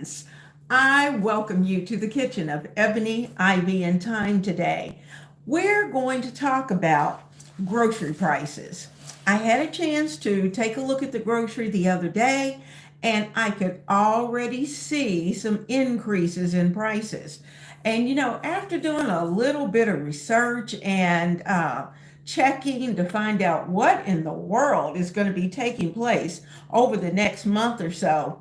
friends. I welcome you to the kitchen of Ebony Ivy and Thyme today. We're going to talk about grocery prices. I had a chance to take a look at the grocery the other day, and I could already see some increases in prices. And after doing a little bit of research and checking to find out what in the world is going to be taking place over the next month or so,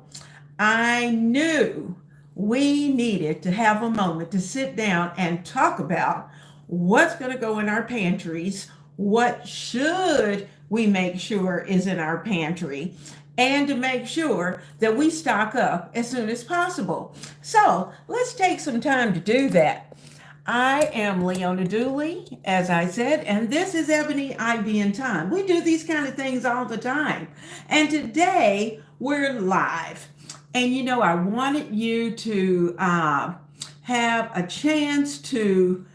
I knew we needed to have a moment to sit down and talk about what's going to go in our pantries, what should we make sure is in our pantry, and to make sure that we stock up as soon as possible. So let's take some time to do that. I am Leona Dooley, as I said, and this is Ebony Ivy and Thyme. We do these kind of things all the time. And today we're live. And I wanted you to have a chance to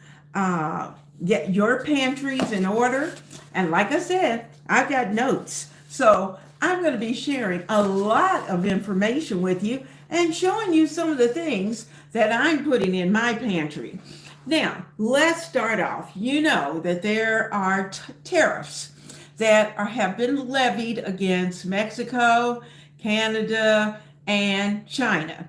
get your pantries in order. And like I said, I've got notes. So I'm going to be sharing a lot of information with you and showing you some of the things that I'm putting in my pantry. Now, let's start off. You know that there are tariffs that have been levied against Mexico, Canada, and China.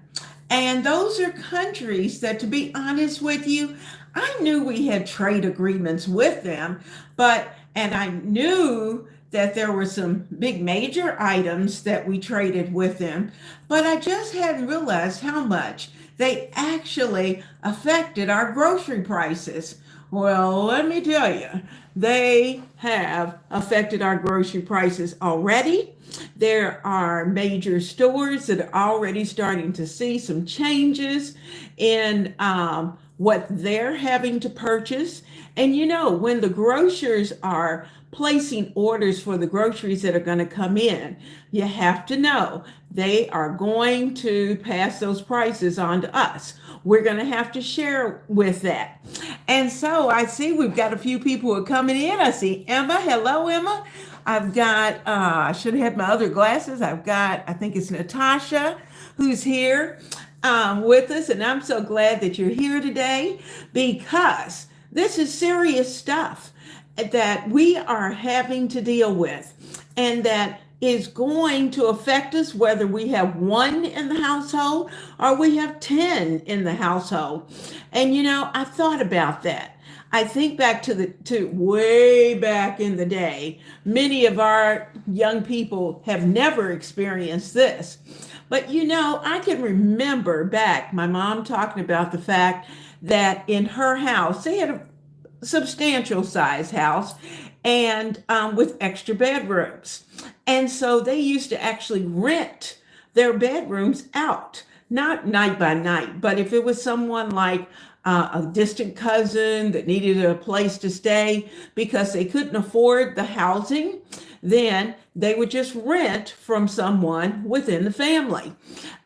And those are countries that, to be honest with you, I knew we had trade agreements with them, and I knew that there were some big major items that we traded with them, but I just hadn't realized how much they actually affected our grocery prices. Well, let me tell you, they have affected our grocery prices already. There are major stores that are already starting to see some changes in what they're having to purchase. And when the grocers are placing orders for the groceries that are going to come in, you have to know they are going to pass those prices on to us. We're going to have to share with that. And so I see we've got a few people who are coming in. I see Emma. Hello, Emma. I've got, I should have had my other glasses. I think it's Natasha who's here with us. And I'm so glad that you're here today because this is serious stuff that we are having to deal with and that is going to affect us whether we have one in the household or we have 10 in the household. And I thought about that. I think back to way back in the day. Many of our young people have never experienced this. But I can remember back my mom talking about the fact that in her house, they had a substantial size house and with extra bedrooms. And so they used to actually rent their bedrooms out, not night by night, but if it was someone like a distant cousin that needed a place to stay because they couldn't afford the housing, then they would just rent from someone within the family.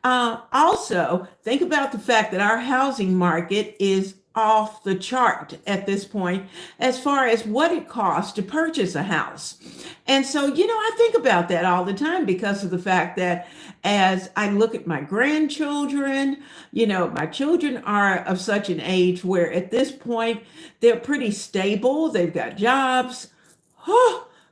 Also, think about the fact that our housing market is off the chart at this point as far as what it costs to purchase a house. And so, I think about that all the time because of the fact that as I look at my grandchildren, my children are of such an age where at this point they're pretty stable. They've got jobs.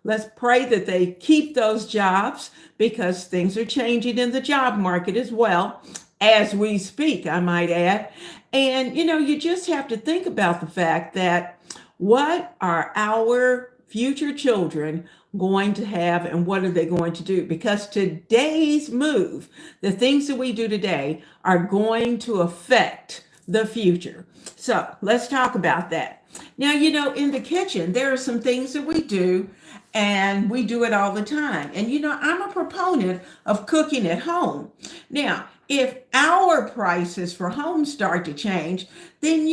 Let's pray that they keep those jobs because things are changing in the job market as well as we speak, I might add. And, you just have to think about the fact that what are our future children going to have and what are they going to do? Because today's move, the things that we do today are going to affect the future. So let's talk about that. Now, in the kitchen, there are some things that we do and we do it all the time. And, I'm a proponent of cooking at home. Now, if our prices for homes start to change, then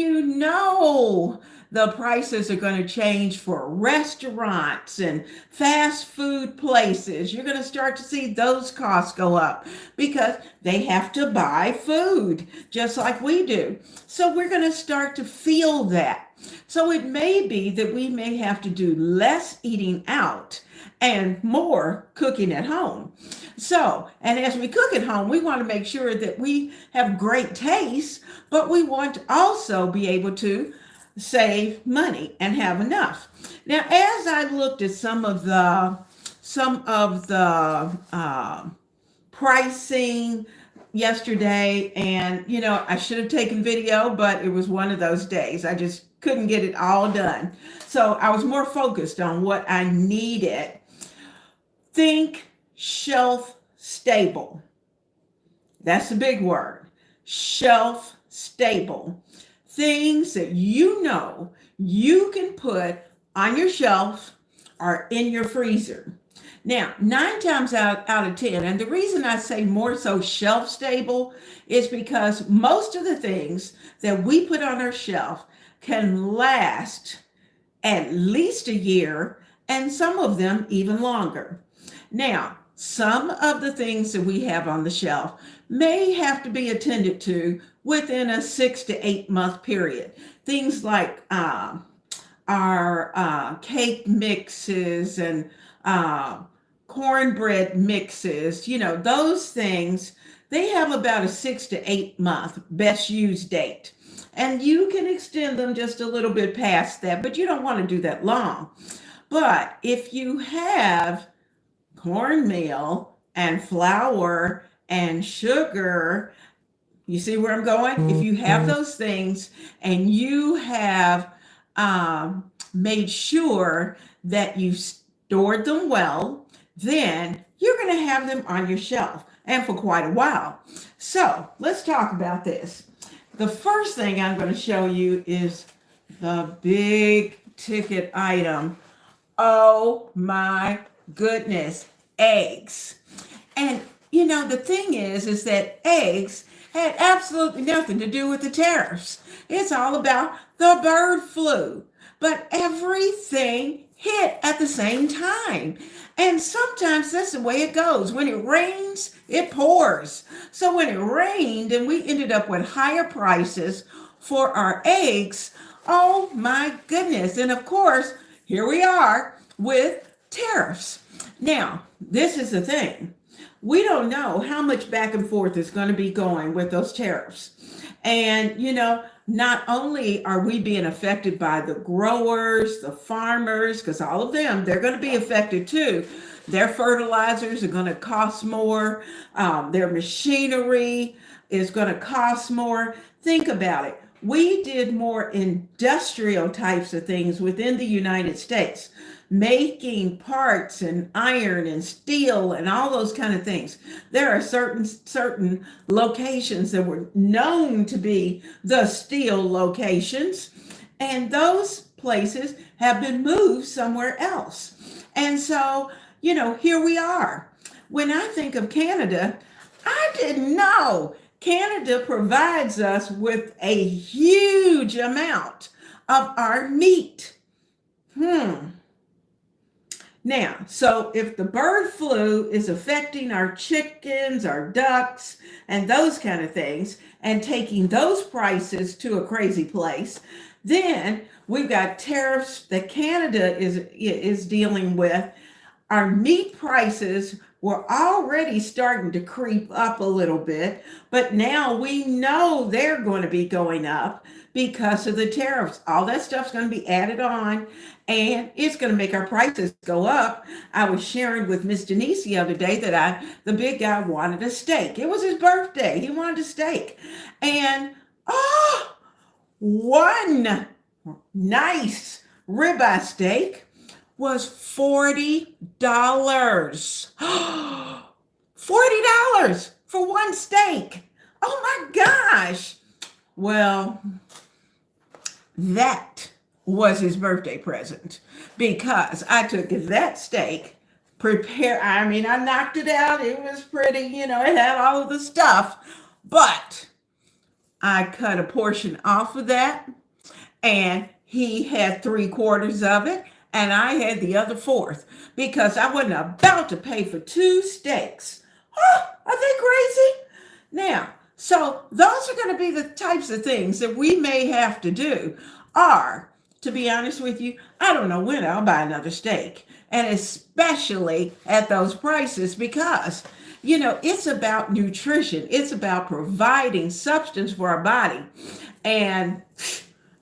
the prices are going to change for restaurants and fast food places. You're going to start to see those costs go up because they have to buy food just like we do. So we're going to start to feel that. So it may be that we may have to do less eating out and more cooking at home. So, and as we cook at home, we want to make sure that we have great taste, but we want to also be able to save money and have enough. Now, as I looked at some of the pricing yesterday, and I should have taken video, but it was one of those days. I just couldn't get it all done. So I was more focused on what I needed. Think shelf stable. That's the big word. Shelf stable. Things that you can put on your shelf or in your freezer. Now, 9 times out of 10, and the reason I say more so shelf stable is because most of the things that we put on our shelf can last at least a year, and some of them even longer. Now, some of the things that we have on the shelf may have to be attended to within a 6 to 8 month period. Things like our cake mixes and cornbread mixes, those things, they have about a 6 to 8 month best use date. And you can extend them just a little bit past that, but you don't want to do that long. But if you have cornmeal and flour and sugar, you see where I'm going? If you have those things and you have made sure that you stored them well, then you're going to have them on your shelf and for quite a while. So let's talk about this. The first thing I'm going to show you is the big ticket item. Oh my goodness, eggs. And the thing is that eggs had absolutely nothing to do with the tariffs. It's all about the bird flu. But everything hit at the same time. And sometimes that's the way it goes. When it rains, it pours. So when it rained and we ended up with higher prices for our eggs, oh my goodness. And of course, here we are with tariffs. Now, this is the thing. We don't know how much back and forth is going to be going with those tariffs. And, not only are we being affected by the growers, the farmers, because all of them, they're going to be affected too. Their fertilizers are going to cost more. Their machinery is going to cost more. Think about it. We did more industrial types of things within the United States, making parts and iron and steel and all those kind of things. There are certain locations that were known to be the steel locations, and those places have been moved somewhere else. And so, here we are. When I think of Canada, I didn't know Canada provides us with a huge amount of our meat. Now, so if the bird flu is affecting our chickens, our ducks, and those kind of things, and taking those prices to a crazy place, then we've got tariffs that Canada is dealing with. Our meat prices were already starting to creep up a little bit, but now we know they're going to be going up because of the tariffs. All that stuff's going to be added on, and it's going to make our prices go up. I was sharing with Miss Denise the other day that the big guy wanted a steak. It was his birthday. He wanted a steak. And one nice ribeye steak was $40. $40 for one steak. Oh my gosh. Well, that was his birthday present, because I took that steak, I knocked it out. It was pretty, it had all of the stuff, but I cut a portion off of that, and he had 3/4 of it, and I had the other 1/4, because I wasn't about to pay for 2 steaks. Are they crazy? Now, So those are going to be the types of things that we may have to do. Or, to be honest with you, I don't know when I'll buy another steak. And especially at those prices because, it's about nutrition. It's about providing substance for our body. And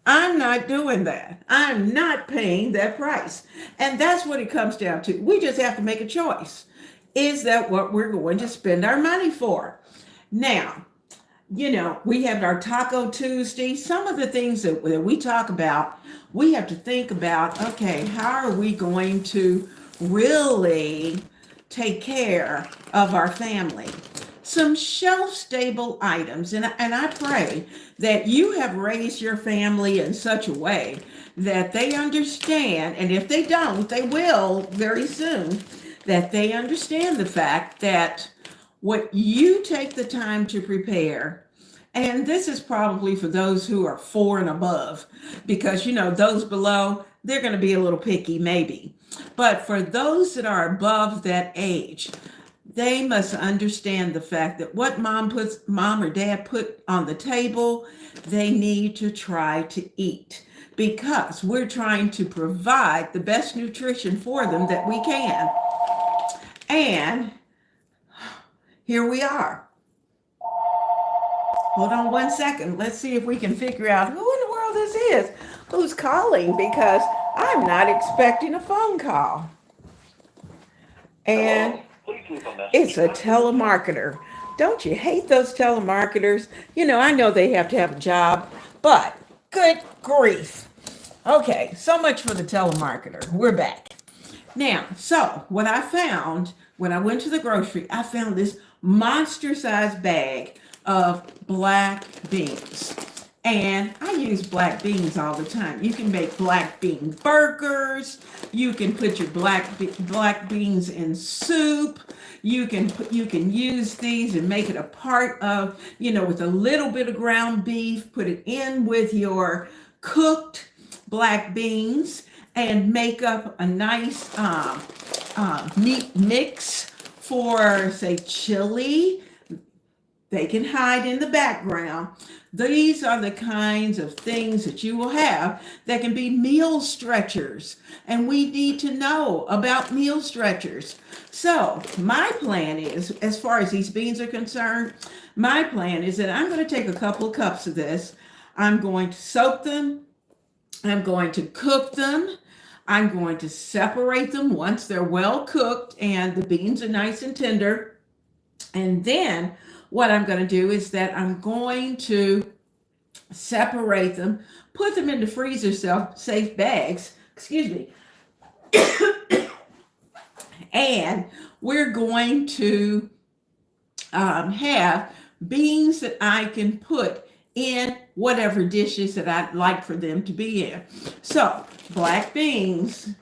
I'm not doing that. I'm not paying that price. And that's what it comes down to. We just have to make a choice. Is that what we're going to spend our money for? Now, we have our Taco Tuesday. Some of the things that we talk about, we have to think about, okay, how are we going to really take care of our family? Some shelf-stable items, and I pray that you have raised your family in such a way that they understand, and if they don't, they will very soon, that they understand the fact that what you take the time to prepare, and this is probably for those who are 4 and above, because those below, they're going to be a little picky maybe. But for those that are above that age, they must understand the fact that what mom or dad put on the table, they need to try to eat because we're trying to provide the best nutrition for them that we can. And here we are. Hold on one second. Let's see if we can figure out who in the world this is, who's calling, because I'm not expecting a phone call. And it's a telemarketer. Don't you hate those telemarketers? I know they have to have a job, but good grief. Okay, so much for the telemarketer. We're back. Now, so what I found when I went to the grocery, I found this monster-sized bag of black beans. And I use black beans all the time. You can make black bean burgers. You can put your black beans in soup. You can use these and make it a part of, with a little bit of ground beef. Put it in with your cooked black beans and make up a nice meat mix for, say, chili. They can hide in the background. These are the kinds of things that you will have that can be meal stretchers. And we need to know about meal stretchers. So my plan is, as far as these beans are concerned, my plan is that I'm going to take a couple of cups of this. I'm going to soak them. I'm going to cook them. I'm going to separate them once they're well cooked and the beans are nice and tender. And then what I'm going to do is that I'm going to separate them, put them into freezer safe bags, and we're going to have beans that I can put in whatever dishes that I'd like for them to be in. So black beans,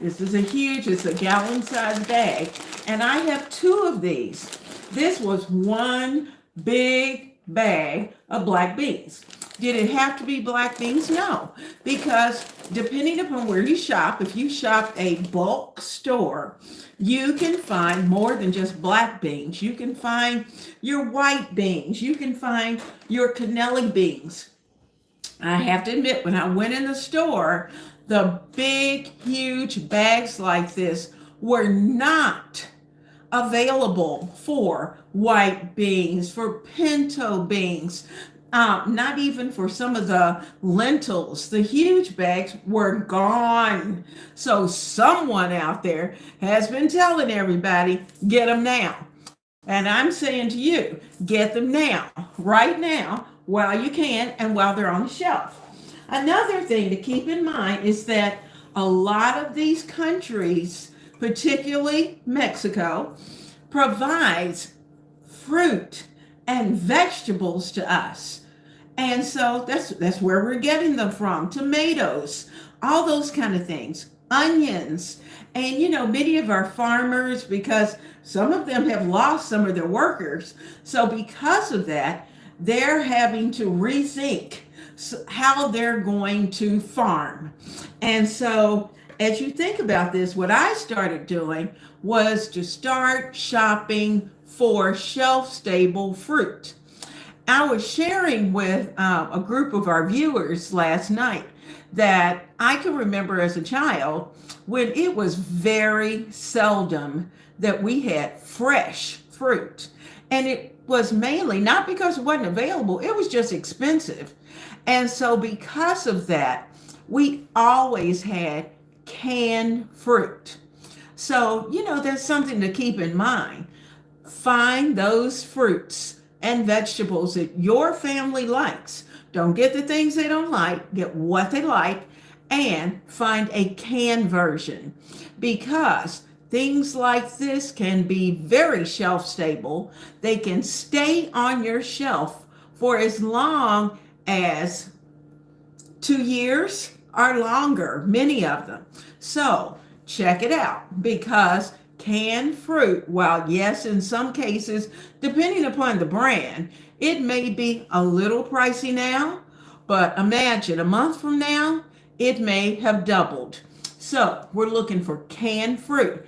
it's a gallon-sized bag, and I have 2 of these. This was one big bag of black beans. Did it have to be black beans? No, because depending upon where you shop, if you shop a bulk store, you can find more than just black beans. You can find your white beans. You can find your cannelli beans. I have to admit, when I went in the store, the big, huge bags like this were not available for white beans, for pinto beans, not even for some of the lentils. The huge bags were gone. So someone out there has been telling everybody, get them now. And I'm saying to you, get them now, right now, while you can and while they're on the shelf. Another thing to keep in mind is that a lot of these countries, particularly Mexico, provides fruit and vegetables to us. And so that's where we're getting them from. Tomatoes, all those kind of things, onions. And many of our farmers, because some of them have lost some of their workers, so because of that, they're having to rethink how they're going to farm. And so as you think about this, what I started doing was to start shopping for shelf-stable fruit. I was sharing with a group of our viewers last night that I can remember as a child when it was very seldom that we had fresh fruit. And it was mainly not because it wasn't available, it was just expensive. And so, because of that, we always had canned fruit. So, there's something to keep in mind. Find those fruits and vegetables that your family likes. Don't get the things they don't like, get what they like, and find a canned version, because things like this can be very shelf stable. They can stay on your shelf for as long as 2 years or longer, many of them. So check it out, because canned fruit, while yes, in some cases, depending upon the brand, it may be a little pricey now, but imagine a month from now, it may have doubled. So we're looking for canned fruit.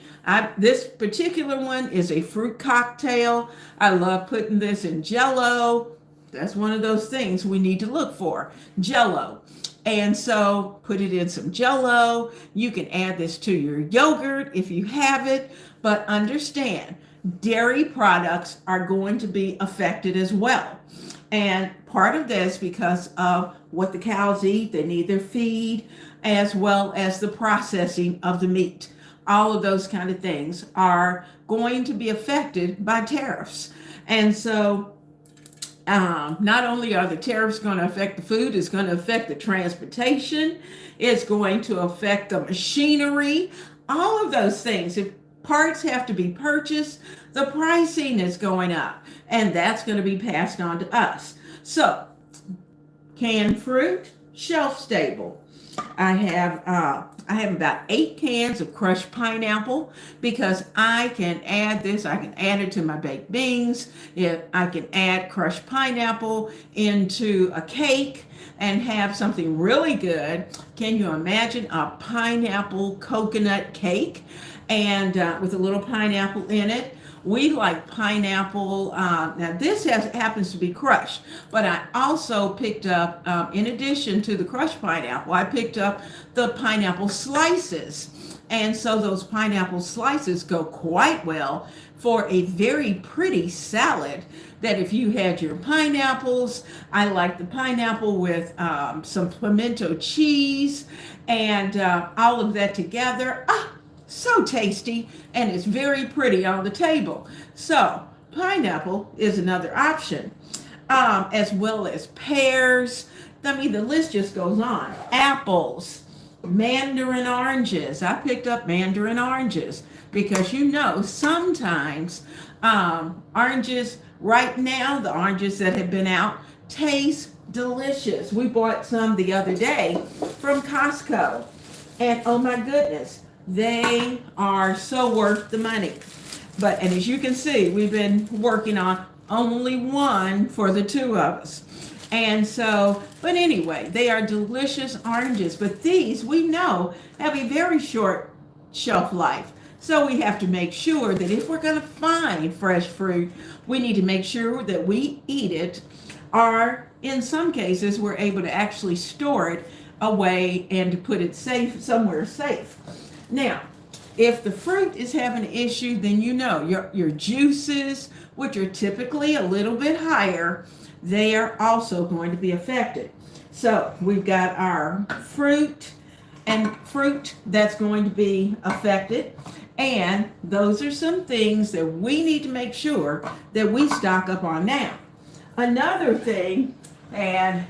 This particular one is a fruit cocktail. I love putting this in Jell-O. That's one of those things we need to look for, Jell-O. And so put it in some Jell-O. You can add this to your yogurt if you have it, but understand dairy products are going to be affected as well. And part of this because of what the cows eat, they need their feed, as well as the processing of the meat. All of those kind of things are going to be affected by tariffs. And so not only are the tariffs going to affect the food, it's going to affect the transportation, it's going to affect the machinery, all of those things. If parts have to be purchased, the pricing is going up, and that's going to be passed on to us. So, canned fruit, shelf stable. I have about 8 cans of crushed pineapple, because I can add this. I can add it to my baked beans. I can add crushed pineapple into a cake and have something really good. Can you imagine a pineapple coconut cake and with a little pineapple in it? We like pineapple. Now this happens to be crushed, but I also picked up, in addition to the crushed pineapple, I picked up the pineapple slices. And so those pineapple slices go quite well for a very pretty salad. That if you had your pineapples, I like the pineapple with some pimento cheese and all of that together. So tasty, and it's very pretty on the table. So pineapple is another option, as well as pears. I mean, the list just goes on. Apples, mandarin oranges. I picked up mandarin oranges because sometimes oranges, right now, the oranges that have been out taste delicious. We bought some the other day from Costco, and oh my goodness, they are so worth the money. And as you can see, we've been working on only one for the 2 of us. And so, but anyway, they are delicious oranges. But these, we know, have a very short shelf life. So we have to make sure that if we're going to find fresh fruit, we need to make sure that we eat it, or in some cases, we're able to actually store it away and to put it somewhere safe. Now, if the fruit is having an issue, then your juices, which are typically a little bit higher, they are also going to be affected. So we've got our fruit that's going to be affected. And those are some things that we need to make sure that we stock up on now. Another thing, and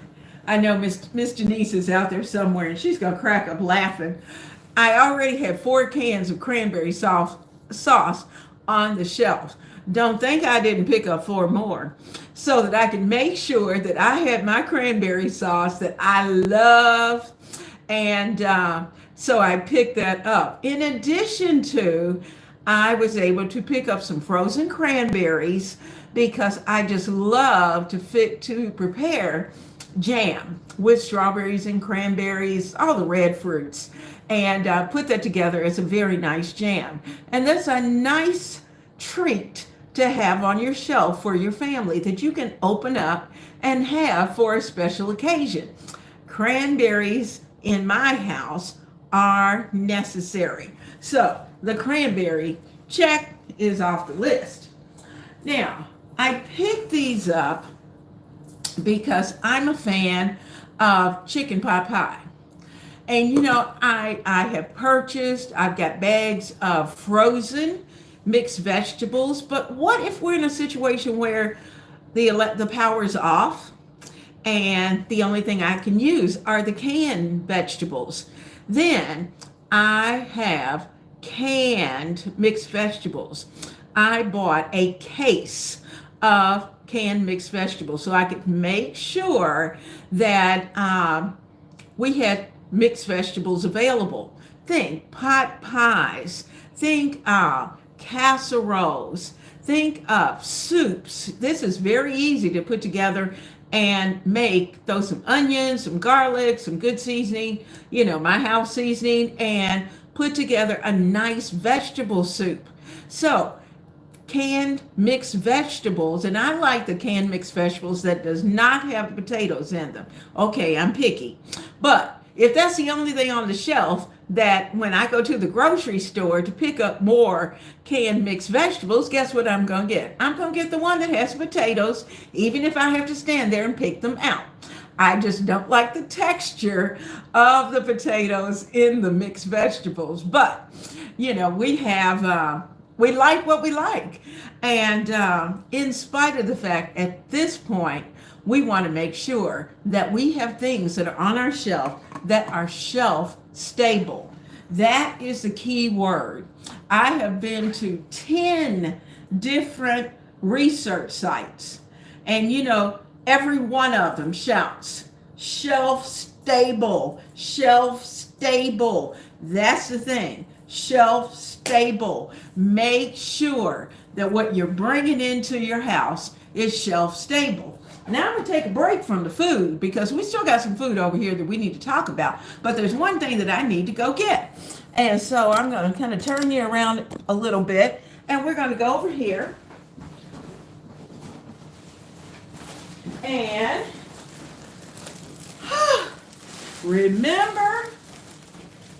I know Miss Denise is out there somewhere and she's going to crack up laughing. I already have 4 cans of cranberry sauce on the shelf. Don't think I didn't pick up 4 more, so that I can make sure that I had my cranberry sauce that I love. And so I picked that up. In addition to, I was able to pick up some frozen cranberries, because I just love to prepare jam with strawberries and cranberries, all the red fruits, and put that together as a very nice jam. And that's a nice treat to have on your shelf for your family that you can open up and have for a special occasion. Cranberries in my house are necessary. So the cranberry check is off the list. Now, I picked these up because I'm a fan of chicken pot pie. And I have purchased, I've got bags of frozen mixed vegetables, but what if we're in a situation where the power's off and the only thing I can use are the canned vegetables? Then I have canned mixed vegetables. I bought a case of canned mixed vegetables so I could make sure that we had mixed vegetables available. Think pot pies, think casseroles, think of soups. This is very easy to put together and make. Throw some onions, some garlic, some good seasoning, my house seasoning, and put together a nice vegetable soup. So canned mixed vegetables, and I like the canned mixed vegetables that does not have potatoes in them. Okay, I'm picky. But if that's the only thing on the shelf, that when I go to the grocery store to pick up more canned mixed vegetables, guess what I'm going to get? I'm going to get the one that has potatoes, even if I have to stand there and pick them out. I just don't like the texture of the potatoes in the mixed vegetables. But, we like what we like. And in spite of the fact, at this point, we want to make sure that we have things that are on our shelf that are shelf stable. That is the key word. I have been to 10 different research sites, and every one of them shouts shelf stable, shelf stable. That's the thing, shelf stable. Make sure that what you're bringing into your house is shelf stable. Now I'm going to take a break from the food because we still got some food over here that we need to talk about. But there's one thing that I need to go get. And so I'm going to kind of turn you around a little bit. And we're going to go over here. And remember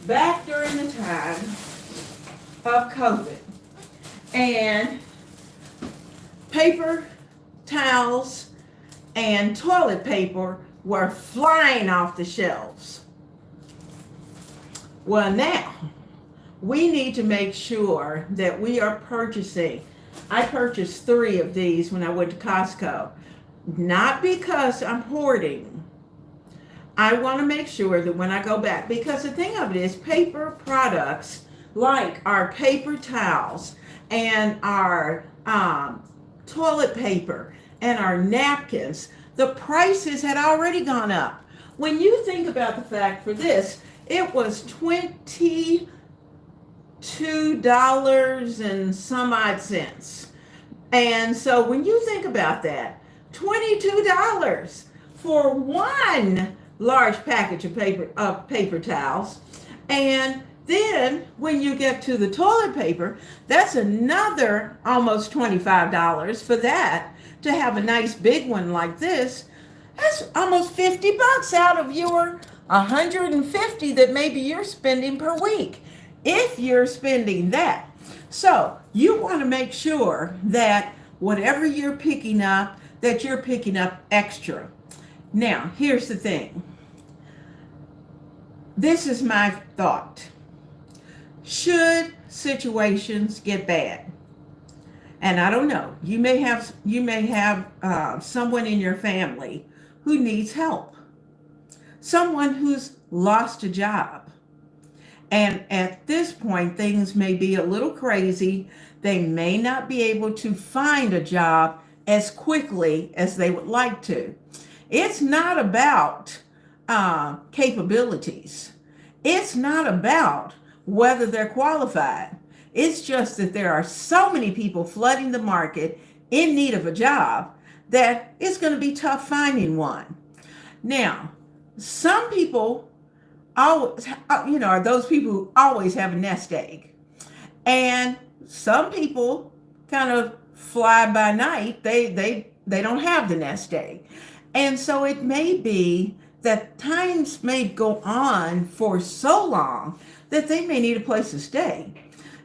back during the time of COVID. And paper towels and toilet paper were flying off the shelves. Well, now we need to make sure that we are purchasing. I purchased 3 of these when I went to Costco, not because I'm hoarding. I want to make sure that when I go back, because the thing of it is, paper products like our paper towels and our toilet paper and our napkins, the prices had already gone up. When you think about the fact for this, it was $22 and some odd cents. And so when you think about that, $22 for one large package of paper towels, and then when you get to the toilet paper, that's another almost $25 for that. To have a nice big one like this, that's almost $50 out of your $150 that maybe you're spending per week, if you're spending that. So you want to make sure that whatever you're picking up, that you're picking up extra. Now, here's the thing. This is my thought. Should situations get bad, and I don't know, you may have someone in your family who needs help, someone who's lost a job, and at this point things may be a little crazy. They may not be able to find a job as quickly as they would like to. It's not about capabilities. It's not about whether they're qualified. It's just that there are so many people flooding the market in need of a job that it's going to be tough finding one. Now, some people always, are those people who always have a nest egg. And some people kind of fly by night. They don't have the nest egg. And so it may be that times may go on for so long that they may need a place to stay.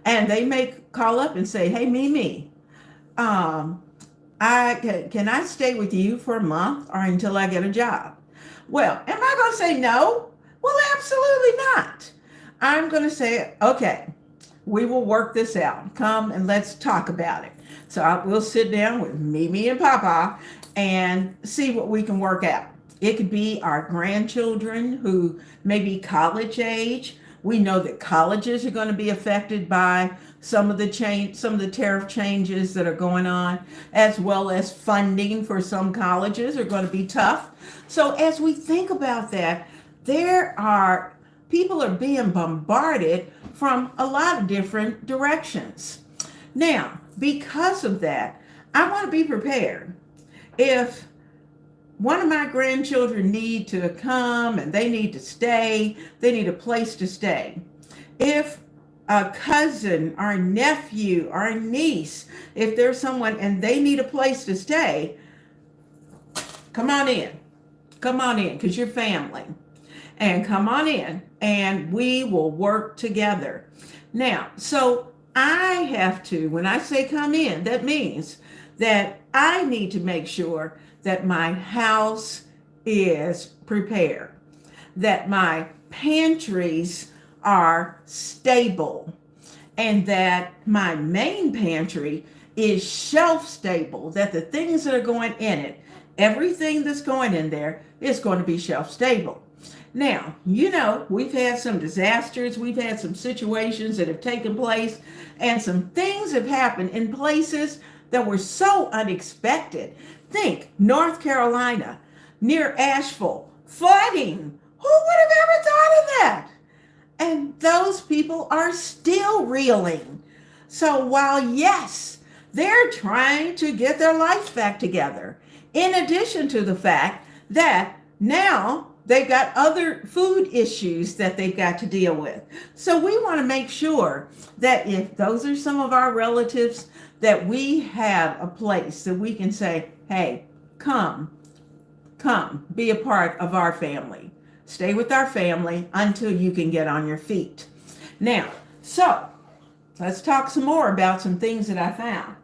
And they may call up and say, hey, Mimi, um, can I stay with you for a month or until I get a job? Well, am I going to say no? Well, absolutely not. I'm going to say, okay, we will work this out. Come and let's talk about it. So we'll sit down with Mimi and Papa and see what we can work out. It could be our grandchildren who may be college age. We know that colleges are going to be affected by some of the tariff changes that are going on, as well as funding for some colleges are going to be tough. So as we think about that, people are being bombarded from a lot of different directions. Now, because of that, I want to be prepared. If one of my grandchildren need to come and they need to stay, they need a place to stay. If a cousin or a nephew or a niece, if there's someone and they need a place to stay, come on in, because you're family. And come on in and we will work together. Now, so I have to, when I say come in, that means that I need to make sure that my house is prepared, that my pantries are stable, and that my main pantry is shelf stable, that the things that are going in it, everything that's going in there is going to be shelf stable. Now, we've had some disasters, we've had some situations that have taken place, and some things have happened in places that were so unexpected. Think North Carolina, near Asheville, flooding. Who would have ever thought of that? And those people are still reeling. So while, yes, they're trying to get their life back together, in addition to the fact that now they've got other food issues that they've got to deal with. So we want to make sure that if those are some of our relatives, that we have a place that we can say, hey, come, be a part of our family. Stay with our family until you can get on your feet. Now, so let's talk some more about some things that I found.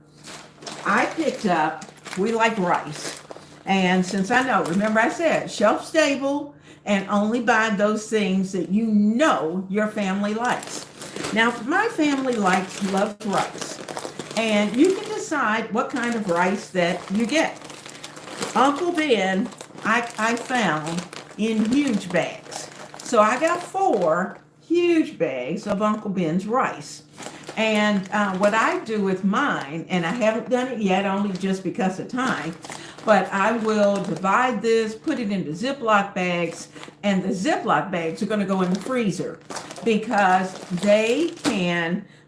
I picked up, we like rice. And since remember I said shelf stable and only buy those things that your family likes. Now, my family loves rice. And you can decide what kind of rice that you get. Uncle Ben, I found in huge bags. So I got 4 huge bags of Uncle Ben's rice. And what I do with mine, and I haven't done it yet, only just because of time, but I will divide this, put it into Ziploc bags, and the Ziploc bags are going to go in the freezer because the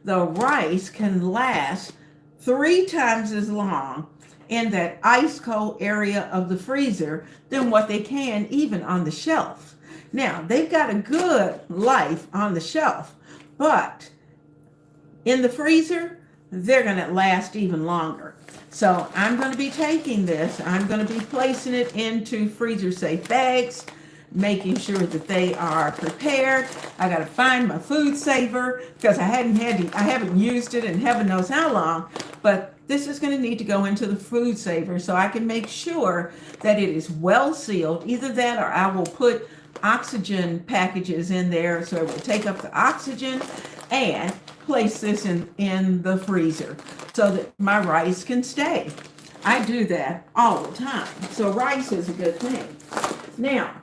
rice can last 3 times as long in that ice cold area of the freezer than what they can even on the shelf. Now, they've got a good life on the shelf, but in the freezer, they're going to last even longer. So I'm going to be taking this, I'm going to be placing it into freezer safe bags, making sure that they are prepared. I got to find my food saver because I haven't used it in heaven knows how long, but this is going to need to go into the food saver so I can make sure that it is well sealed. Either that or I will put oxygen packages in there so it will take up the oxygen, and place this in the freezer so that my rice can stay. I do that all the time. So rice is a good thing. Now,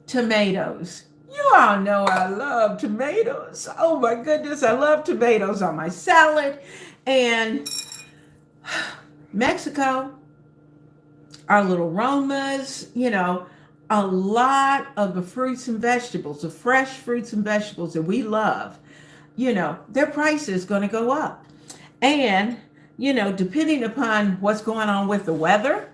tomatoes. You all know I love tomatoes. Oh my goodness, I love tomatoes on my salad. And Mexico, our little Romas, a lot of the fruits and vegetables, the fresh fruits and vegetables that we love, their price is going to go up. And, depending upon what's going on with the weather,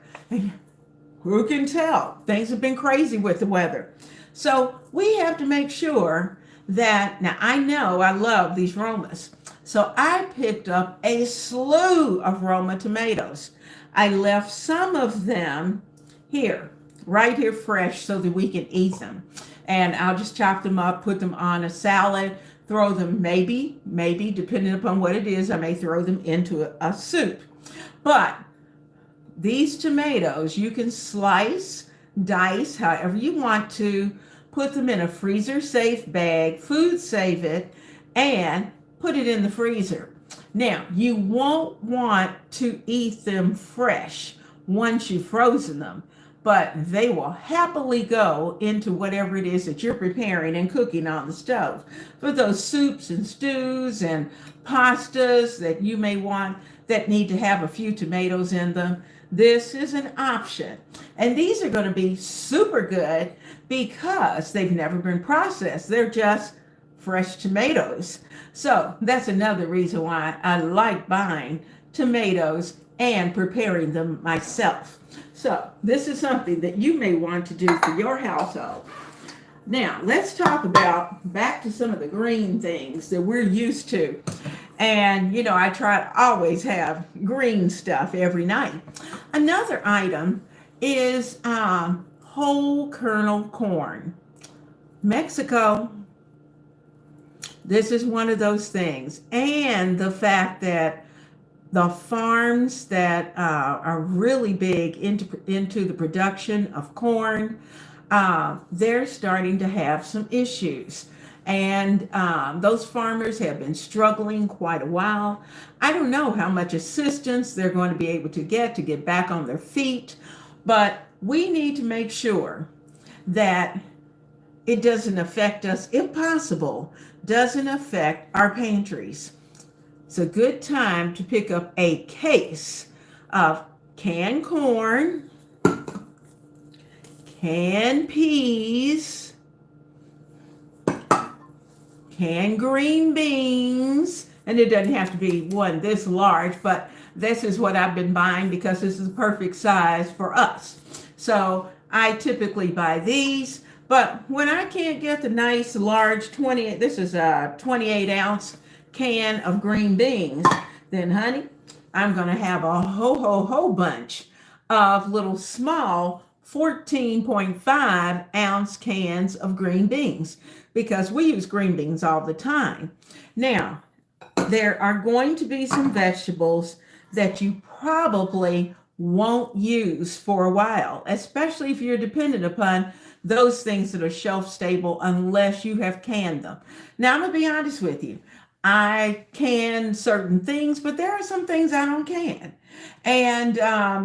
who can tell? Things have been crazy with the weather. So we have to make sure that, now I know I love these Romas. So I picked up a slew of Roma tomatoes. I left some of them here, right here fresh so that we can eat them. And I'll just chop them up, put them on a salad, throw them maybe, depending upon what it is, I may throw them into a soup. But these tomatoes, you can slice, dice, however you want to, put them in a freezer safe bag, food save it, and put it in the freezer. Now, you won't want to eat them fresh once you've frozen them, but they will happily go into whatever it is that you're preparing and cooking on the stove. For those soups and stews and pastas that you may want that need to have a few tomatoes in them, this is an option. And these are going to be super good because they've never been processed. They're just fresh tomatoes. So that's another reason why I like buying tomatoes and preparing them myself. So this is something that you may want to do for your household. Now, let's talk about back to some of the green things that we're used to. And, you know, I try to always have green stuff every night. Another item is whole kernel corn. Mexico, this is one of those things. And the fact that the farms that are really big into the production of corn, they're starting to have some issues. And those farmers have been struggling quite a while. I don't know how much assistance they're going to be able to get back on their feet, but we need to make sure that it doesn't affect us, if possible, doesn't affect our pantries. It's a good time to pick up a case of canned corn, canned peas, canned green beans, and it doesn't have to be one this large, but this is what I've been buying because this is the perfect size for us. So I typically buy these, but when I can't get the nice large this is a 28 ounce can of green beans, then honey, I'm going to have a whole bunch of little small 14.5 ounce cans of green beans because we use green beans all the time. Now, there are going to be some vegetables that you probably won't use for a while, especially if you're dependent upon those things that are shelf stable unless you have canned them. Now, I'm going to be honest with you. I can certain things, but there are some things I don't can. And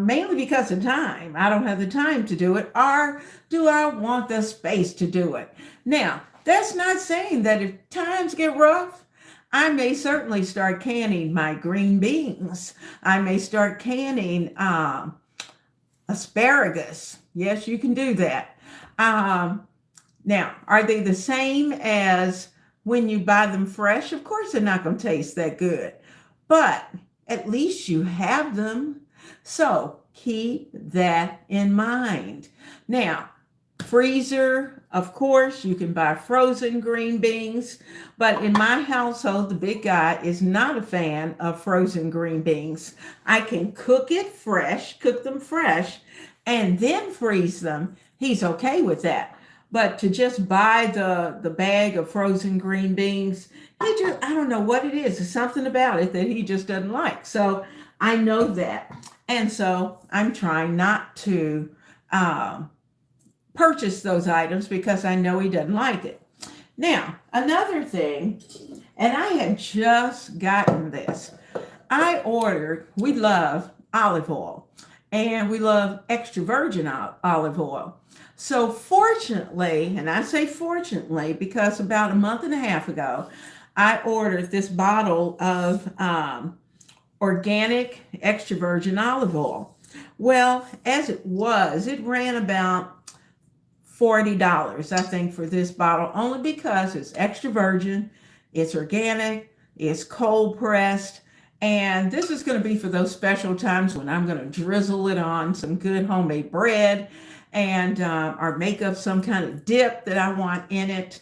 mainly because of time. I don't have the time to do it, or do I want the space to do it? Now, that's not saying that if times get rough, I may certainly start canning my green beans. I may start canning asparagus. Yes, you can do that. Now, are they the same as when you buy them fresh? Of course, they're not going to taste that good, but at least you have them. So keep that in mind. Now, freezer, of course, you can buy frozen green beans, but in my household, the big guy is not a fan of frozen green beans. I can cook them fresh, and then freeze them. He's okay with that. But to just buy the bag of frozen green beans, I don't know what it is. There's something about it that he just doesn't like. So I know that. And so I'm trying not to purchase those items because I know he doesn't like it. Now, another thing, and I had just gotten this. We love olive oil, and we love extra virgin olive oil. So fortunately, and I say fortunately because about a month and a half ago, I ordered this bottle of organic extra virgin olive oil. Well, as it ran about $40, I think, for this bottle, only because it's extra virgin, it's organic, it's cold pressed, and this is going to be for those special times when I'm going to drizzle it on some good homemade bread and or make up some kind of dip that I want in it.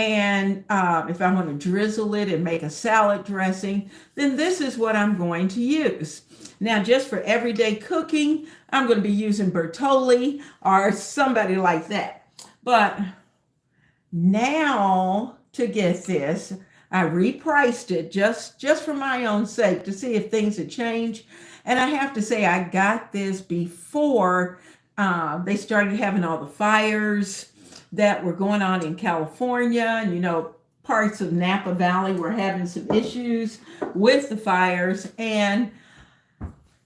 And if I want to drizzle it and make a salad dressing, then this is what I'm going to use. Now, just for everyday cooking, I'm going to be using Bertolli or somebody like that. But now to get this, I repriced it just for my own sake to see if things had changed. And I have to say, I got this before they started having all the fires that were going on in California. And, parts of Napa Valley were having some issues with the fires. And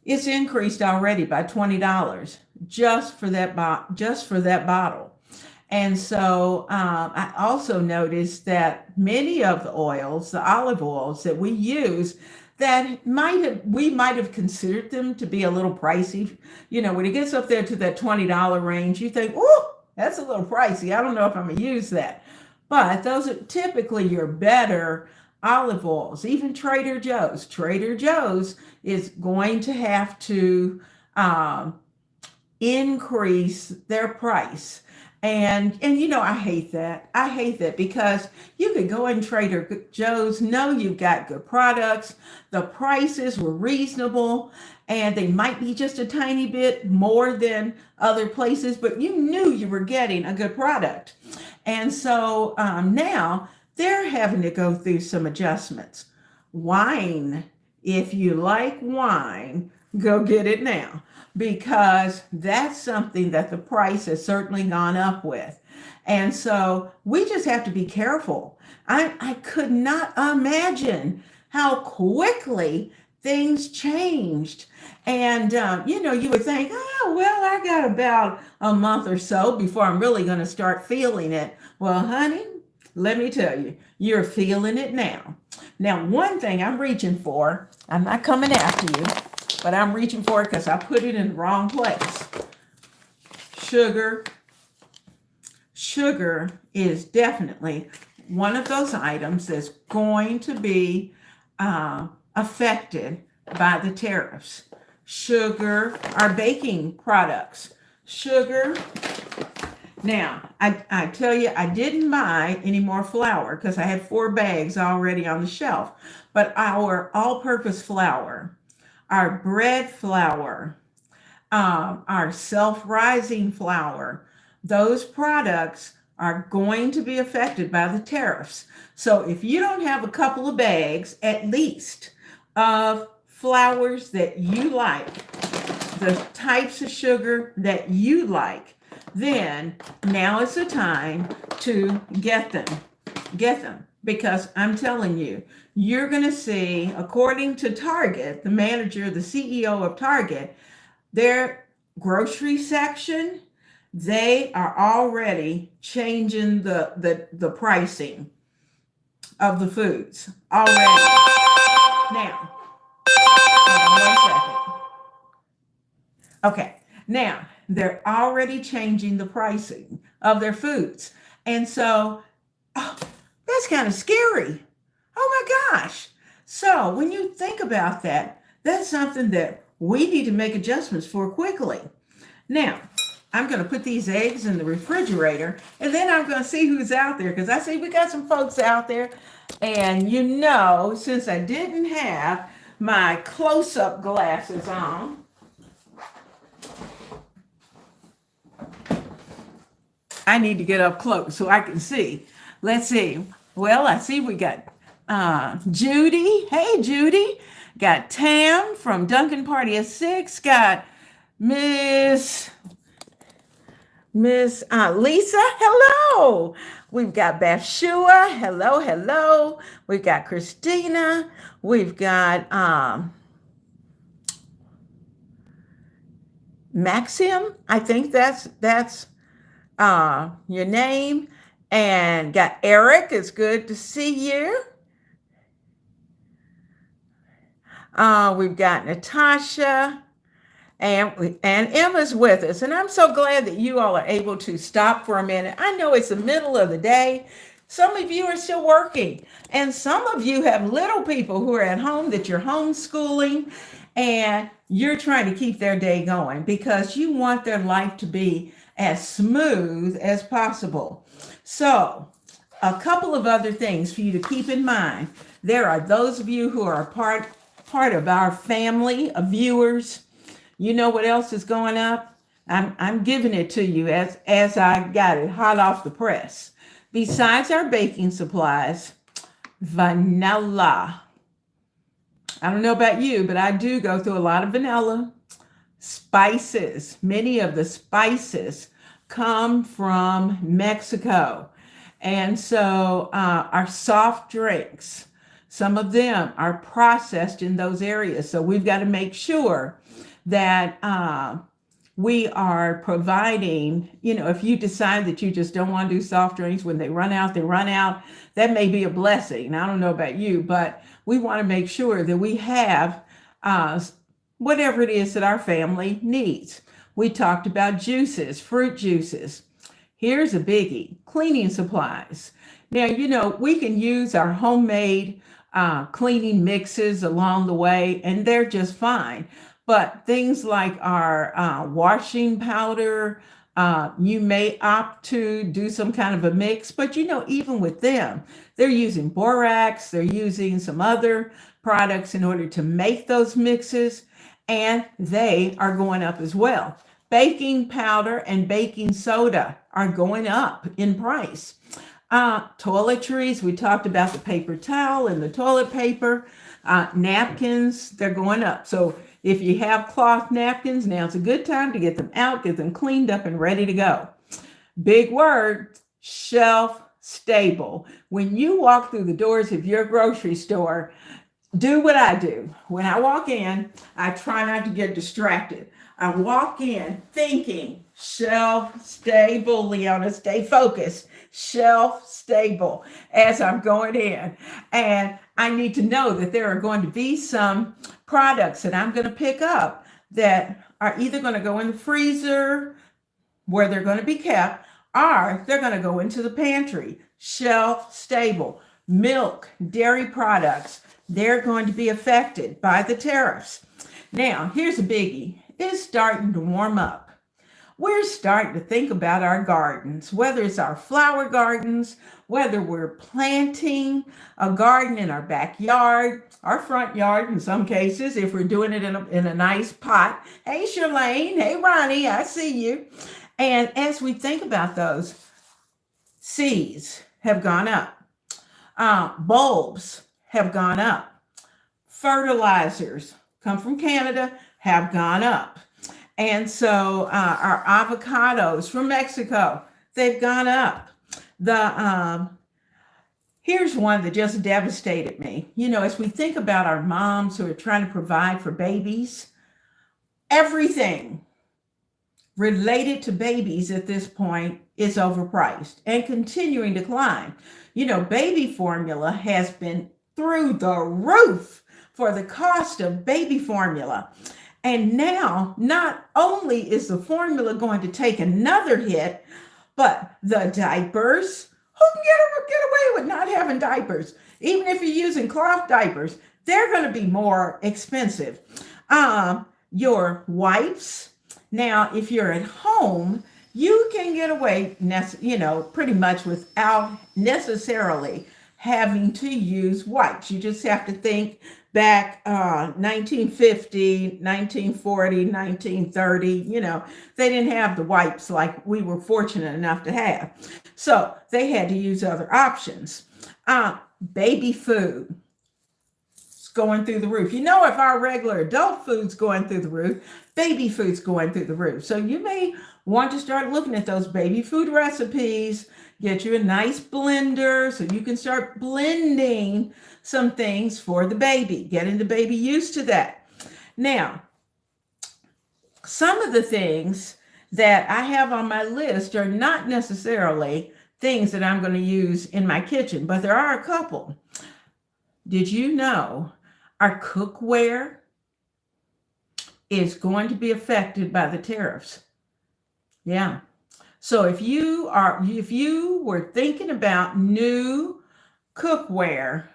it's increased already by $20 just for that bottle. And so I also noticed that many of the oils, the olive oils that we use, that we might have considered them to be a little pricey. When it gets up there to that $20 range, you think, oh, that's a little pricey. I don't know if I'm going to use that. But those are typically your better olive oils. Even Trader Joe's. Trader Joe's is going to have to increase their price. And I hate that. I hate that because you could go in Trader Joe's, know you've got good products, the prices were reasonable, and they might be just a tiny bit more than other places, but you knew you were getting a good product. And so now they're having to go through some adjustments. Wine, if you like wine, go get it now, because that's something that the price has certainly gone up with. And so we just have to be careful. I could not imagine how quickly things changed. And, you would think, oh, well, I got about a month or so before I'm really going to start feeling it. Well, honey, let me tell you, you're feeling it now. Now, one thing I'm reaching for, I'm not coming after you, but I'm reaching for it because I put it in the wrong place. Sugar. Sugar is definitely one of those items that's going to be affected by the tariffs. Sugar, our baking products. Sugar. Now, I tell you, I didn't buy any more flour because I had 4 bags already on the shelf. But our all-purpose flour, our bread flour, our self-rising flour, those products are going to be affected by the tariffs. So if you don't have a couple of bags, at least, of flours that you like, the types of sugar that you like, then now is the time to get them. Get them. Because I'm telling you, you're going to see, according to Target, the manager, the CEO of Target, their grocery section, they are already changing the pricing of the foods already. Now, hold on 1 second. Okay, now they're already changing the pricing of their foods. And so, that's kind of scary. Oh my gosh. So when you think about that, that's something that we need to make adjustments for quickly. Now, I'm going to put these eggs in the refrigerator, and then I'm going to see who's out there, because I see we got some folks out there. And since I didn't have my close-up glasses on, I need to get up close so I can see. Let's see. Well, I see we got Judy. Hey, Judy. Got Tam from Duncan Party of 6. Got Miss Lisa. Hello. We've got Bathshua. Hello. We've got Christina. We've got Maxim. I think that's your name. And got Eric. It's good to see you. We've got Natasha, and Emma's with us. And I'm so glad that you all are able to stop for a minute. I know it's the middle of the day. Some of you are still working, and some of you have little people who are at home that you're homeschooling, and you're trying to keep their day going because you want their life to be as smooth as possible. So a couple of other things for you to keep in mind. There are those of you who are part of our family of viewers. You know what else is going up? I'm giving it to you as I got it hot off the press. Besides our baking supplies, vanilla. I don't know about you, but I do go through a lot of vanilla. Spices. Many of the spices come from Mexico. And so our soft drinks, some of them are processed in those areas. So we've got to make sure that we are providing, if you decide that you just don't want to do soft drinks, when they run out, they run out. That may be a blessing. I don't know about you, but we want to make sure that we have whatever it is that our family needs. We talked about juices, fruit juices. Here's a biggie, cleaning supplies. Now, we can use our homemade cleaning mixes along the way, and they're just fine. But things like our washing powder, you may opt to do some kind of a mix, but even with them, they're using borax, they're using some other products in order to make those mixes, and they are going up as well. Baking powder and baking soda are going up in price. Toiletries, we talked about the paper towel and the toilet paper. Napkins, they're going up. So if you have cloth napkins, now's a good time to get them out, get them cleaned up and ready to go. Big word, shelf stable. When you walk through the doors of your grocery store, do what I do. When I walk in, I try not to get distracted. I walk in thinking, shelf stable, Leona, stay focused, shelf stable as I'm going in. And I need to know that there are going to be some products that I'm going to pick up that are either going to go in the freezer where they're going to be kept, or they're going to go into the pantry, shelf stable. Milk, dairy products, they're going to be affected by the tariffs. Now, here's a biggie. It's starting to warm up. We're starting to think about our gardens, whether it's our flower gardens, whether we're planting a garden in our backyard, our front yard in some cases, if we're doing it in a nice pot. Hey, Charlene. Hey, Ronnie. I see you. And as we think about those, seeds have gone up. Bulbs have gone up. Fertilizers come from Canada, have gone up. And so our avocados from Mexico, they've gone up. Here's one that just devastated me. As we think about our moms who are trying to provide for babies, everything related to babies at this point is overpriced and continuing to climb. Baby formula has been through the roof for the cost of baby formula. And now, not only is the formula going to take another hit, but the diapers, who can get away with not having diapers? Even if you're using cloth diapers, they're going to be more expensive. Your wipes. Now, if you're at home, you can get away, pretty much without necessarily having to use wipes. You just have to think back 1950, 1940, 1930, they didn't have the wipes like we were fortunate enough to have. So they had to use other options. Baby food is going through the roof. If our regular adult food's going through the roof, baby food's going through the roof. So you may want to start looking at those baby food recipes. Get you a nice blender so you can start blending some things for the baby, getting the baby used to that. Now, some of the things that I have on my list are not necessarily things that I'm going to use in my kitchen, but there are a couple. Did you know our cookware is going to be affected by the tariffs? Yeah. So if you were thinking about new cookware,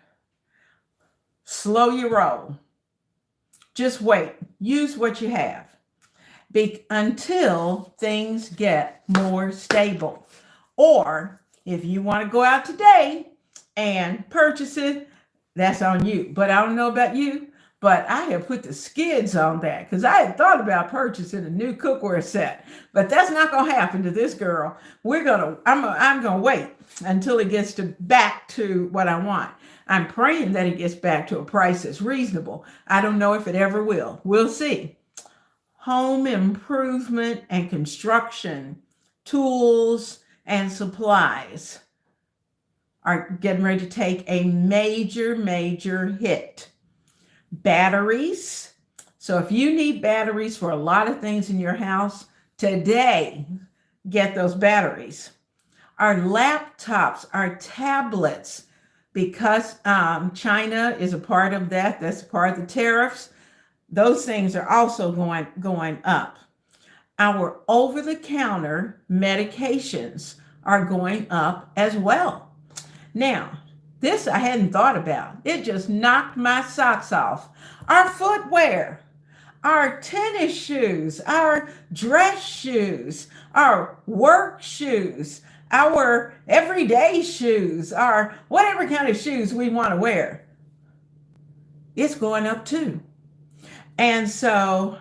slow your roll. Just wait. Use what you have until things get more stable. Or if you want to go out today and purchase it, that's on you. But I don't know about you, but I have put the skids on that because I had thought about purchasing a new cookware set, but that's not going to happen to this girl. I'm going to wait until it gets back to what I want. I'm praying that it gets back to a price that's reasonable. I don't know if it ever will. We'll see. Home improvement and construction tools and supplies are getting ready to take a major hit. Batteries. So if you need batteries for a lot of things in your house today, get those batteries. Our laptops, our tablets, because China is a part of that, that's part of the tariffs, those things are also going up. Our over-the-counter medications are going up as well. Now, this I hadn't thought about. It just knocked my socks off. Our footwear, our tennis shoes, our dress shoes, our work shoes, our everyday shoes, our whatever kind of shoes we want to wear, it's going up too. And so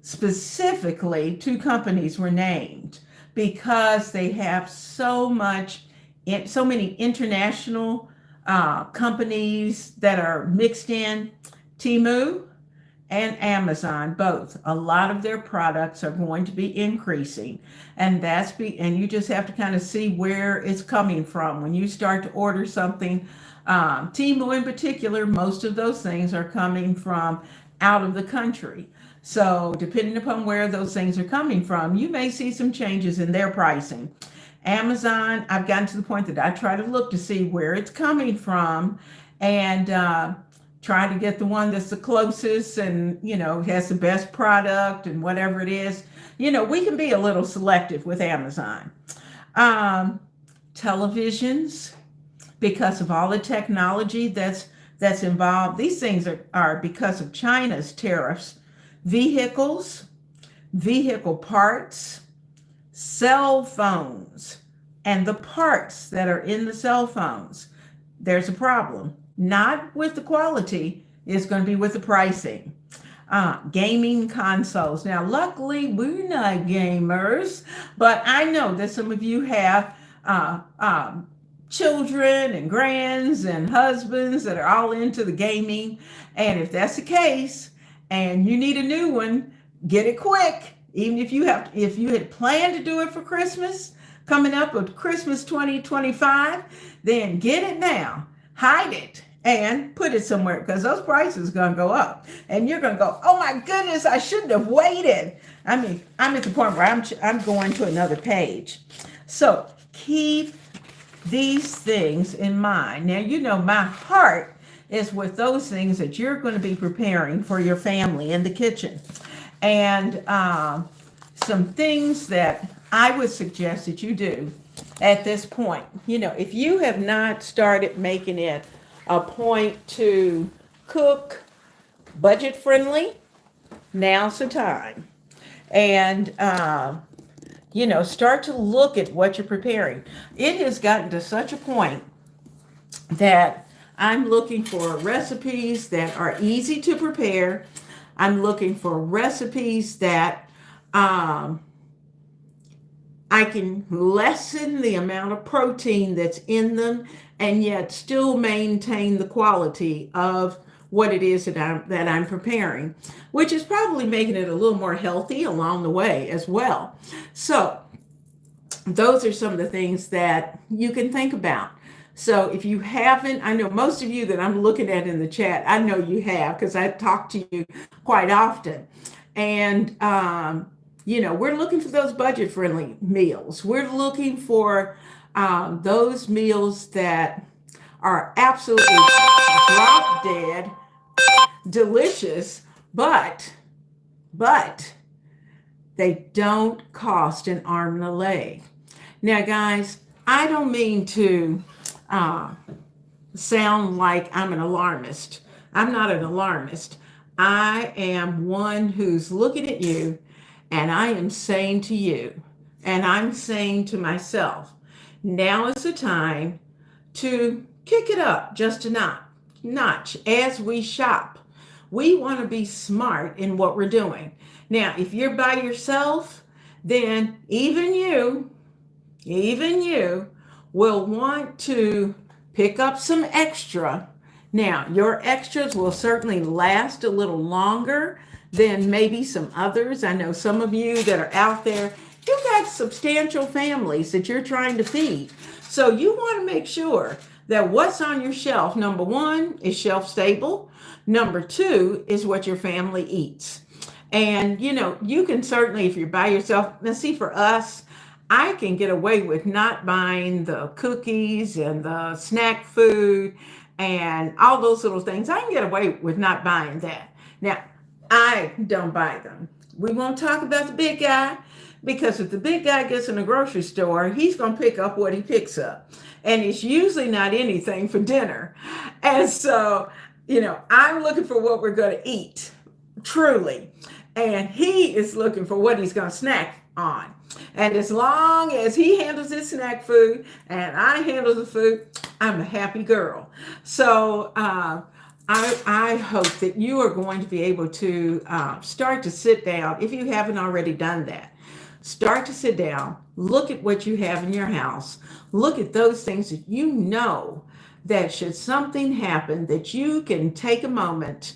specifically, 2 companies were named because they have so many international companies that are mixed in. Temu and Amazon, both. A lot of their products are going to be increasing, and and you just have to kind of see where it's coming from when you start to order something. Temu in particular, most of those things are coming from out of the country. So depending upon where those things are coming from, you may see some changes in their pricing. Amazon, I've gotten to the point that I try to look to see where it's coming from and try to get the one that's the closest and, has the best product and whatever it is. We can be a little selective with Amazon. Televisions, because of all the technology that's involved. These things are because of China's tariffs. Vehicles, vehicle parts, cell phones, and the parts that are in the cell phones. There's a problem. Not with the quality, it's going to be with the pricing. Gaming consoles. Now, luckily, we're not gamers, but I know that some of you have children and grands and husbands that are all into the gaming. And if that's the case, and you need a new one, get it quick. Even if you had planned to do it for Christmas, coming up with Christmas 2025, then get it now, hide it, and put it somewhere because those prices are going to go up. And you're going to go, oh my goodness, I shouldn't have waited. I mean, I'm at the point where I'm going to another page. So keep these things in mind. Now, my heart is with those things that you're going to be preparing for your family in the kitchen. And some things that I would suggest that you do at this point. If you have not started making it a point to cook budget friendly, now's the time. And, start to look at what you're preparing. It has gotten to such a point that I'm looking for recipes that are easy to prepare. I'm looking for recipes that I can lessen the amount of protein that's in them and yet still maintain the quality of what it is that I'm preparing, which is probably making it a little more healthy along the way as well. So those are some of the things that you can think about. So if you haven't, I know most of you that I'm looking at in the chat, I know you have because I talk to you quite often. And, we're looking for those budget-friendly meals. We're looking for those meals that are absolutely drop dead, delicious, but they don't cost an arm and a leg. Now, guys, I don't mean to sound like I'm an alarmist. I'm not an alarmist. I am one who's looking at you and I am saying to you, and I'm saying to myself, Now is the time to kick it up just a notch as we shop. We want to be smart in what we're doing. Now, if you're by yourself, then even you will want to pick up some extra. Now, your extras will certainly last a little longer than maybe some others. I know some of you that are out there, you've got substantial families that you're trying to feed. So you want to make sure that what's on your shelf, number one, is shelf stable. Number two is what your family eats. And you can certainly, if you're by yourself, now see, for us, I can get away with not buying the cookies and the snack food and all those little things. I can get away with not buying that. Now, I don't buy them. We won't talk about the big guy, because if the big guy gets in the grocery store, he's going to pick up what he picks up. And it's usually not anything for dinner. And so, I'm looking for what we're going to eat, truly. And he is looking for what he's going to snack on. And as long as he handles his snack food and I handle the food, I'm a happy girl. So I hope that you are going to be able to start to sit down, if you haven't already done that. Start to sit down, look at what you have in your house, look at those things that you know that should something happen, that you can take a moment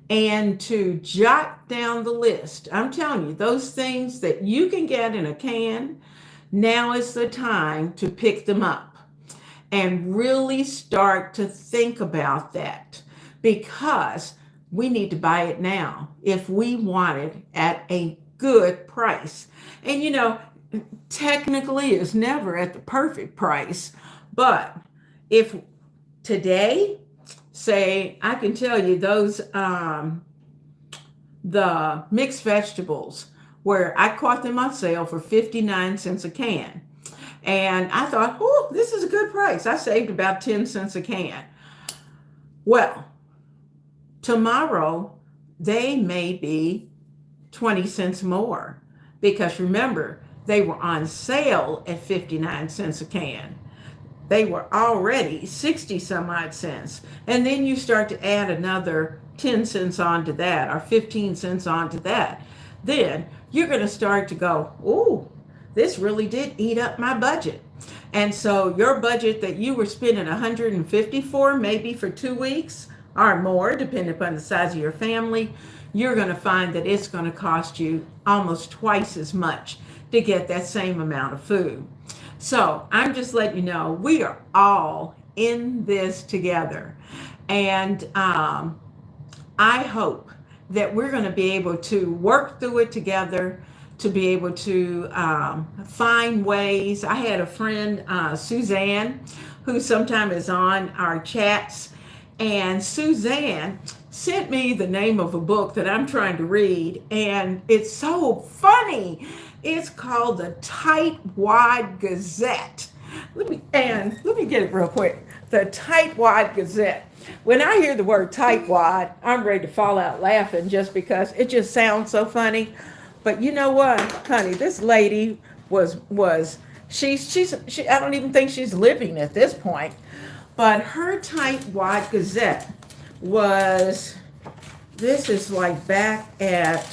and to jot down the list. I'm telling you, those things that you can get in a can, now is the time to pick them up and really start to think about that, because we need to buy it now if we want it at a good price. And technically it's never at the perfect price, but if today, say, I can tell you those the mixed vegetables, where I caught them on sale for 59 cents a can. And I thought, oh, this is a good price. I saved about 10 cents a can. Well, tomorrow they may be 20 cents more, because remember, they were on sale at 59 cents a can. They were already 60 some odd cents. And then you start to add another 10 cents onto that, or 15 cents onto that. Then you're going to start to go, oh, this really did eat up my budget. And so your budget that you were spending $150 for, maybe for 2 weeks or more, depending upon the size of your family, you're going to find that it's going to cost you almost twice as much to get that same amount of food. So I'm just letting you know, we are all in this together. And I hope that we're going to be able to work through it together, to be able to find ways. I had a friend, Suzanne, who sometimes is on our chats. And Suzanne sent me the name of a book that I'm trying to read. And it's so funny. It's called the Tightwad Gazette. Let me get it real quick. The Tightwad Gazette. When I hear the word tightwad, I'm ready to fall out laughing, just because it just sounds so funny. But you know what, honey, this lady she's I don't even think she's living at this point. But her Tightwad Gazette this is like back at,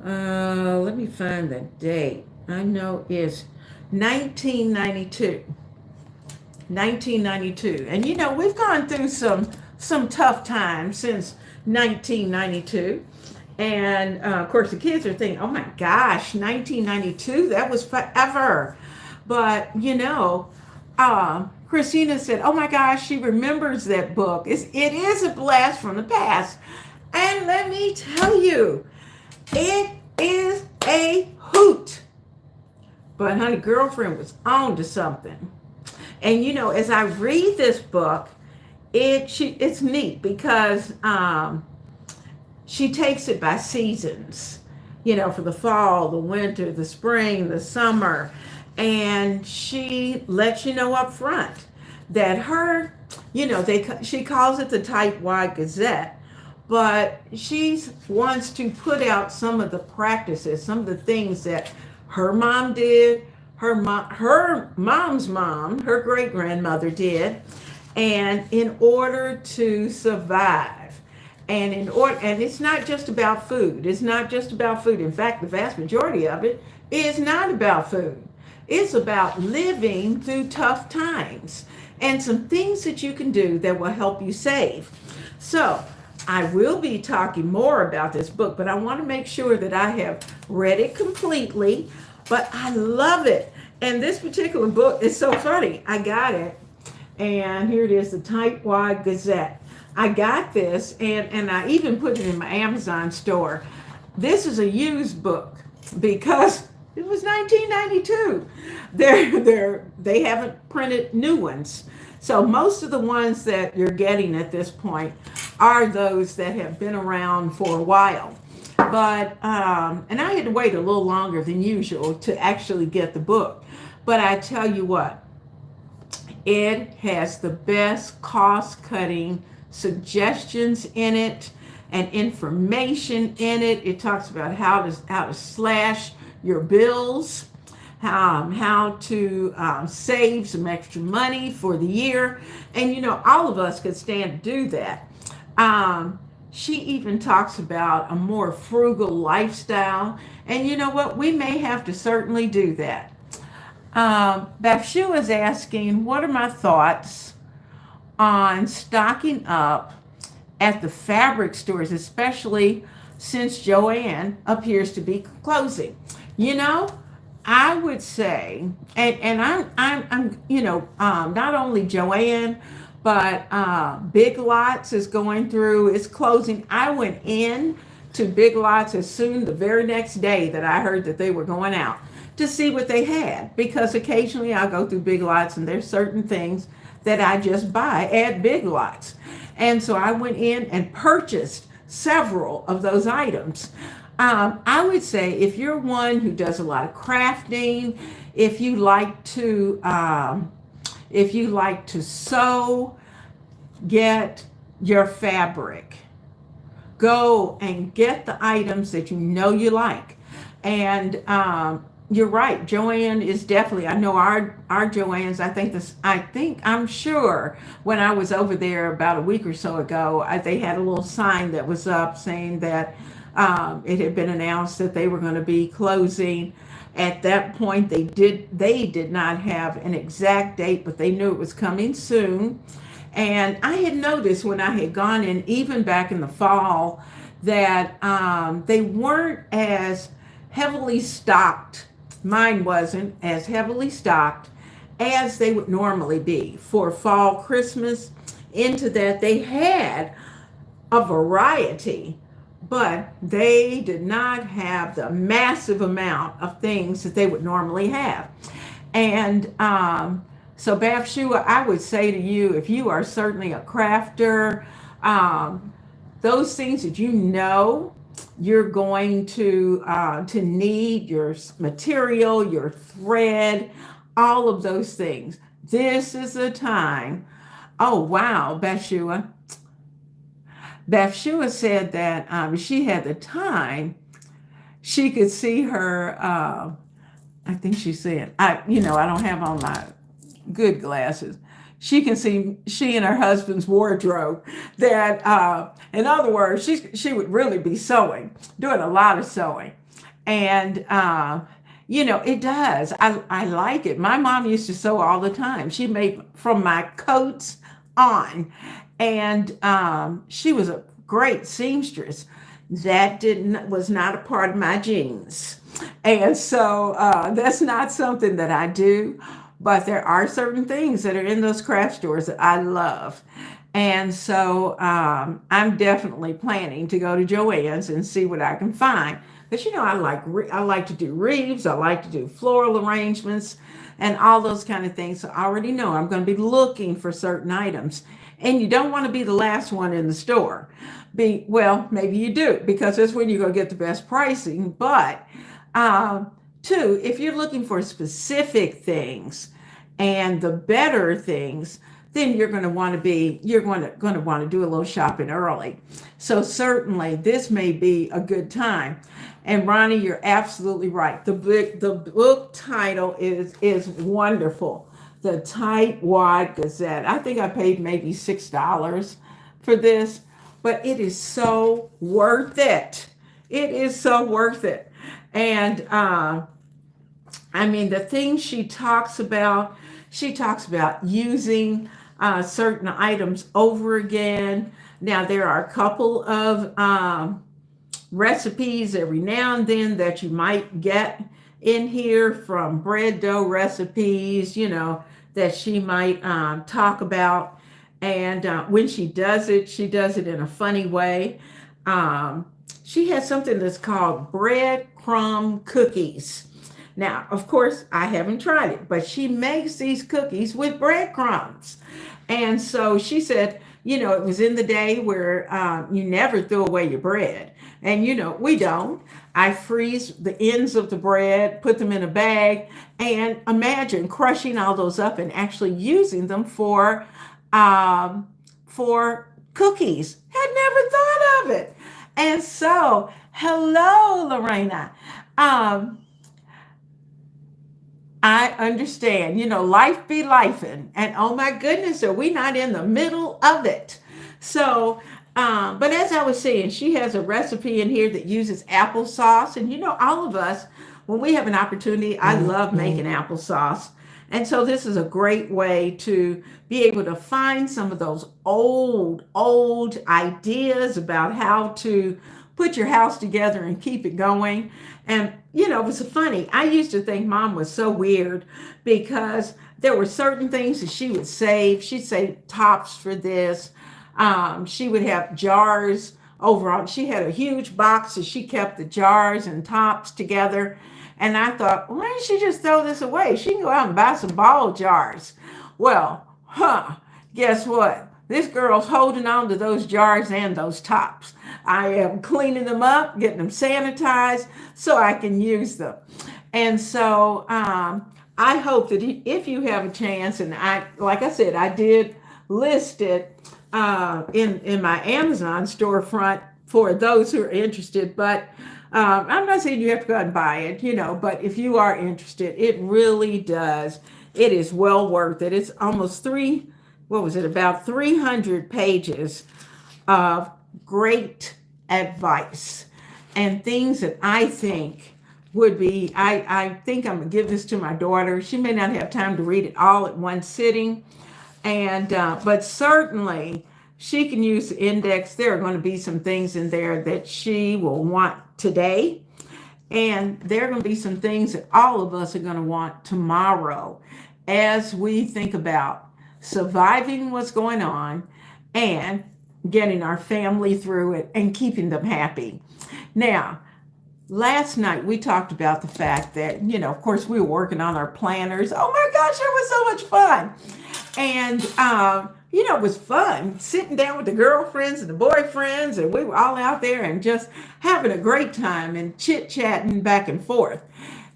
let me find the date. I know it's 1992. 1992. And we've gone through some tough times since 1992. And of course the kids are thinking, oh my gosh, 1992, that was forever. But Christina said, oh my gosh, she remembers that book. It is a blast from the past. And let me tell you, it is a hoot. But honey, girlfriend was on to something. And as I read this book, it's neat, because she takes it by seasons, for the fall, the winter, the spring, the summer. And she lets you know up front that her, she calls it the Tightwad Gazette, but she wants to put out some of the practices, some of the things that her mom did, her mom's mom, her great grandmother did, and in order to survive, and it's not just about food. It's not just about food. In fact, the vast majority of it is not about food. It's about living through tough times and some things that you can do that will help you save. So I will be talking more about this book, but I want to make sure that I have read it completely. But I love it. And this particular book is so funny. I got it, and here it is, the Tightwad Gazette. I got this, and I even put it in my Amazon store. This is a used book because it was 1992. They haven't printed new ones. So most of the ones that you're getting at this point are those that have been around for a while. But, and I had to wait a little longer than usual to actually get the book. But I tell you what, it has the best cost-cutting suggestions in it and information in it. It talks about how to slash your bills, how to save some extra money for the year. And, you know, all of us could stand to do that. She even talks about a more frugal lifestyle. And you know what? We may have to certainly do that. Bathsheba is asking, what are my thoughts on stocking up at the fabric stores, especially since Joann appears to be closing? You know, I would say, and I'm you know, not only Joann, but Big Lots is going through, it's closing. I went in to Big Lots as soon, the very next day that I heard that they were going out, to see what they had, because occasionally I go through Big Lots and there's certain things that I just buy at Big Lots. And so I went in and purchased several of those items. I would say if you're one who does a lot of crafting, if you like to sew, get your fabric. Go and get the items that you know you like. And you're right, Joann is definitely, I know our Joann's, I'm sure when I was over there about a week or so ago, they had a little sign that was up saying that it had been announced that they were going to be closing. At that point, they did not have an exact date, but they knew it was coming soon. And I had noticed when I had gone in, even back in the fall, that they weren't as heavily stocked. Mine wasn't as heavily stocked as they would normally be for fall, Christmas. Into that, they had a variety, but they did not have the massive amount of things that they would normally have. And so Bathsheba, I would say to you, if you are certainly a crafter, those things that you know you're going to need, your material, your thread, all of those things. This is the time. Oh, wow, Bathsheba. Bathsheba said that she had the time. She could see her, I think she said, I don't have on my good glasses. She can see she and her husband's wardrobe. That, in other words, she would really be sewing, doing a lot of sewing. And, it does. I like it. My mom used to sew all the time. She made from my coats on. And she was a great seamstress. That was not a part of my genes. And so that's not something that I do. But there are certain things that are in those craft stores that I love. And so I'm definitely planning to go to Joann's and see what I can find. But I like to do wreaths, I like to do floral arrangements and all those kind of things. So I already know I'm going to be looking for certain items. And you don't want to be the last one in the store. Maybe you do, because that's when you're going to get the best pricing. But two, if you're looking for specific things and the better things, then you're going to want to want to do a little shopping early. So certainly this may be a good time. And Ronnie, you're absolutely right. The book title is wonderful. The Tightwad Gazette. I think I paid maybe $6 for this, but it is so worth it. It is so worth it. And I mean, the things she talks about using certain items over again. Now, there are a couple of recipes every now and then that you might get in here from bread dough recipes, that she might talk about. And when she does it in a funny way. She has something that's called breadcrumb cookies. Now, of course, I haven't tried it, but she makes these cookies with breadcrumbs. And so she said, it was in the day where you never threw away your bread. And, we don't. I freeze the ends of the bread, put them in a bag, and imagine crushing all those up and actually using them for cookies. Had never thought of it. And so, hello, Lorena. I understand, life be lifing. And oh my goodness, are we not in the middle of it? So, but as I was saying, she has a recipe in here that uses applesauce. And all of us, when we have an opportunity, I love making applesauce. And so this is a great way to be able to find some of those old ideas about how to put your house together and keep it going. And, it was funny. I used to think Mom was so weird because there were certain things that she would save. She'd save tops for this. She would have jars over on. She had a huge box, so she kept the jars and tops together. And I thought, why don't she just throw this away? She can go out and buy some ball jars. Well, guess what? This girl's holding on to those jars and those tops. I am cleaning them up, getting them sanitized so I can use them. And so I hope that if you have a chance, and like I said, I did list it in my Amazon storefront for those who are interested, but I'm not saying you have to go out and buy it, but if you are interested, it really does. It is well worth it. It's almost about 300 pages of great advice and things that I think would be, I think I'm going to give this to my daughter. She may not have time to read it all at one sitting, but certainly she can use the index. There are going to be some things in there that she will want today. And there are going to be some things that all of us are going to want tomorrow as we think about surviving what's going on and getting our family through it and keeping them happy. Now, last night we talked about the fact that, of course, we were working on our planners. Oh my gosh, it was so much fun. And, it was fun sitting down with the girlfriends and the boyfriends, and we were all out there and just having a great time and chit-chatting back and forth.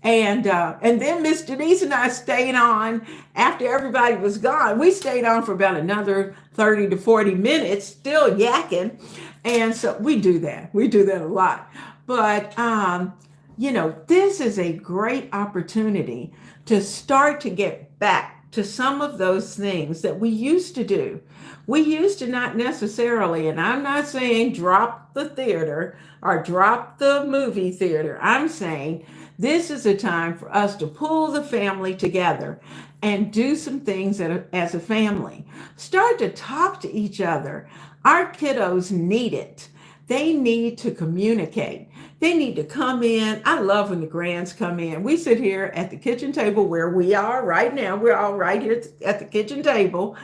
And then Miss Denise and I stayed on after everybody was gone. We stayed on for about another 30 to 40 minutes, still yakking. And so we do that. We do that a lot. But, this is a great opportunity to start to get back to some of those things that we used to do. We used to not necessarily, and I'm not saying drop the theater or drop the movie theater. I'm saying this is a time for us to pull the family together and do some things as a family. Start to talk to each other. Our kiddos need it. They need to communicate. They need to come in. I love when the grands come in. We sit here at the kitchen table where we are right now. We're all right here at the kitchen table.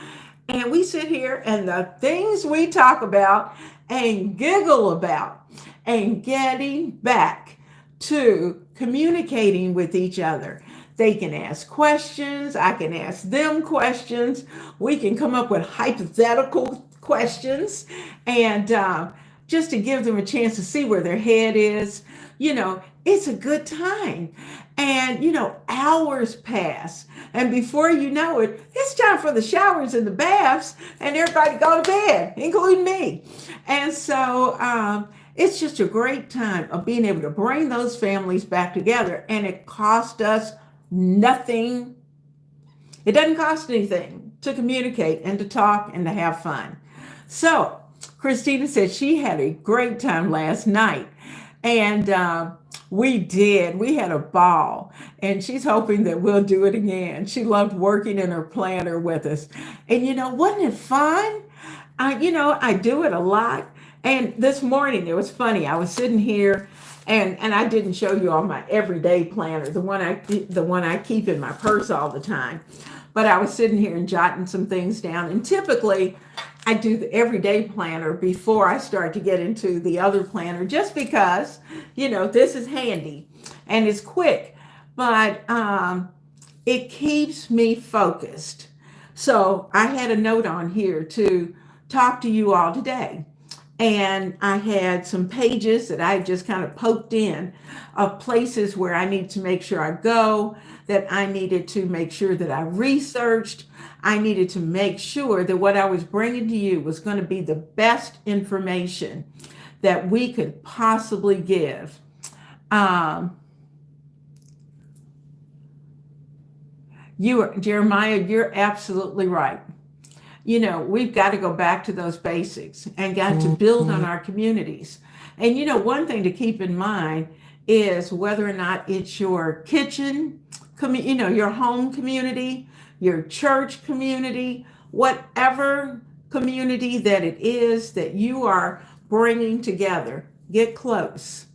And we sit here and the things we talk about and giggle about and getting back to communicating with each other. They can ask questions. I can ask them questions. We can come up with hypothetical questions and just to give them a chance to see where their head is, it's a good time. And, hours pass. And before you know it, it's time for the showers and the baths and everybody go to bed, including me. And so it's just a great time of being able to bring those families back together. And it cost us nothing. It doesn't cost anything to communicate and to talk and to have fun. So Christina said she had a great time last night. And we did. We had a ball. And she's hoping that we'll do it again. She loved working in her planter with us. And wasn't it fun? I do it a lot. And this morning, it was funny. I was sitting here and I didn't show you all my everyday planner, the one I keep in my purse all the time. But I was sitting here and jotting some things down. And typically, I do the everyday planner before I start to get into the other planner, just because, this is handy and it's quick, but it keeps me focused. So I had a note on here to talk to you all today. And I had some pages that I just kind of poked in of places where I need to make sure I go, that I needed to make sure that I researched. I needed to make sure that what I was bringing to you was going to be the best information that we could possibly give. Jeremiah, you're absolutely right. We've got to go back to those basics and got to build on our communities. And one thing to keep in mind is whether or not it's your kitchen, your home community, your church community, whatever community that it is that you are bringing together, get close,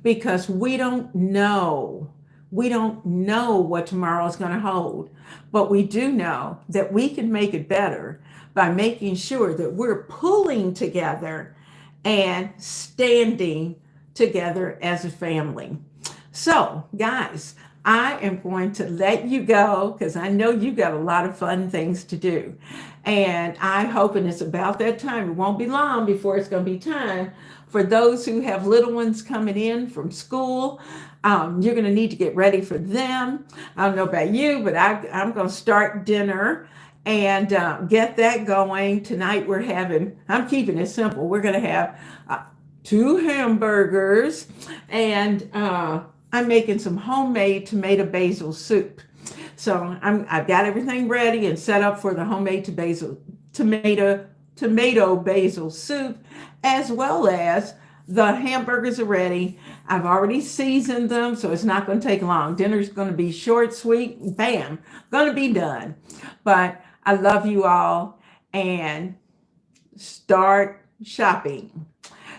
because we don't know. We don't know what tomorrow is going to hold, but we do know that we can make it better by making sure that we're pulling together and standing together as a family. So, guys, I am going to let you go because I know you got a lot of fun things to do. And I hope, and it's about that time, it won't be long before it's going to be time for those who have little ones coming in from school. You're going to need to get ready for them. I don't know about you, but I'm going to start dinner and get that going. Tonight I'm keeping it simple. We're going to have 2 hamburgers, and I'm making some homemade tomato basil soup. So I've got everything ready and set up for the homemade tomato basil soup, as well as the hamburgers are ready. I've already seasoned them, so it's not going to take long. Dinner's going to be short, sweet, bam, going to be done. But I love you all, and start shopping.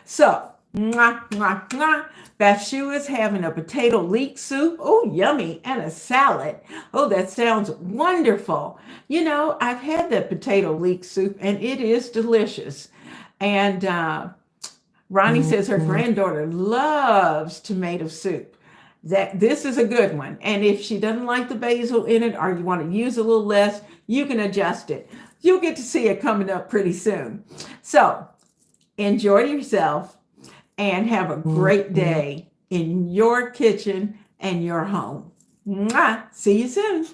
So, mwah, mwah, mwah. Bathshua's having a potato leek soup. Oh, yummy. And a salad. Oh, that sounds wonderful. I've had that potato leek soup, and it is delicious. And Ronnie says her granddaughter loves tomato soup. This is a good one. And if she doesn't like the basil in it, or you want to use a little less, you can adjust it. You'll get to see it coming up pretty soon. So enjoy yourself and have a great day in your kitchen and your home. Mwah! See you soon.